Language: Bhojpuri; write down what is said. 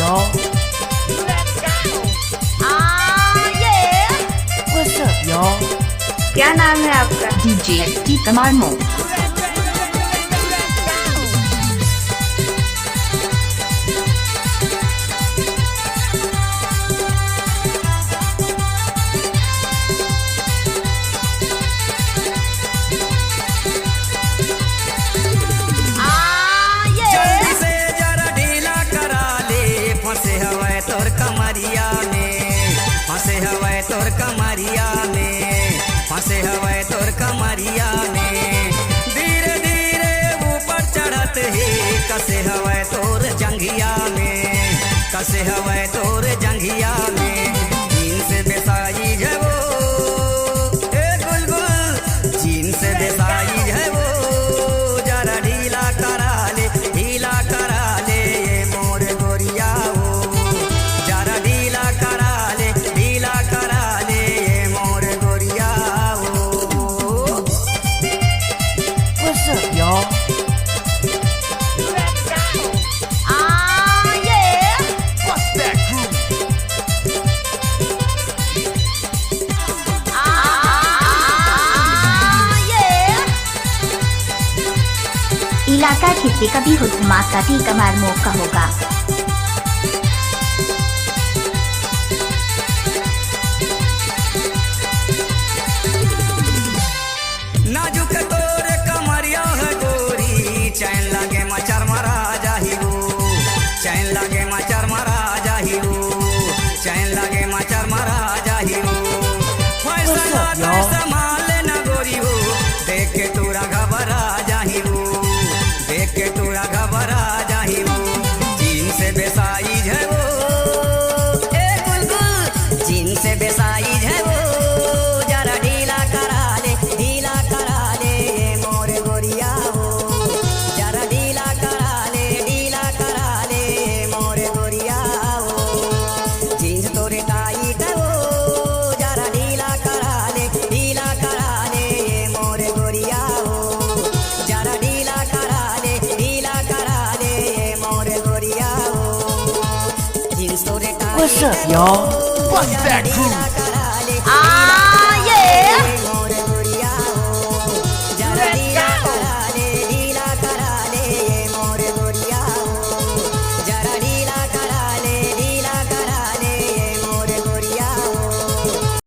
y'all? What's up, y'all? क्या नाम है आपका? DJ T Kamarmo. जल्दी से जरा ढीला करा ले, फंसे हवे तोर कमरिया में, फंसे हवे तोर कमरिया में, फंसे हवे तोर कमरिया में। धीरे धीरे ऊपर चढ़त ही कसे हवे तोर जंघिया में, कसे हवे तोर जंघिया में। जीन्स बेसाई है वो ए गुलगुल, जीन्स बेसाई है वो, जरा ढीला करा ले, ढीला करा ले ये मोर गोरिया हो, जरा ढीला करा ले, ढीला करा ले ये मोर गोरिया हो। What's up, y'all? What's that groove? इलाका किसी कभी हुक्मात T Kamarmo का होगा। नाजुक तोर कमरिया है गोरी, चैन लगे मचर मरा जाही वो, चैन लगे मचर मरा जाही वो, चैन लगे मचर मरा जाही वो। फैसला तो संभाल न गोरी वो, देख के तोरा घबरा जाही वो, देख के तोरा घबरा जाही वो। जीन से बेसाई है वो ए गुलगुल, जीन से बेसाई है वो, जरा ढीला करा ले, ढीला करा ले ये मोर गोरिया हो, जरा ढीला करा ले, ढीला करा ले ये मोर गोरिया हो। जीन्स तोरे टाइट है वो, जरा ढीला करा ले, ढीला करा ले ये मोर गोरिया हो, जरा ढीला करा ले, ढीला करा ले ये मोर गोरिया हो। जीन्स तोरे tight What's up, y'all? What's that groove?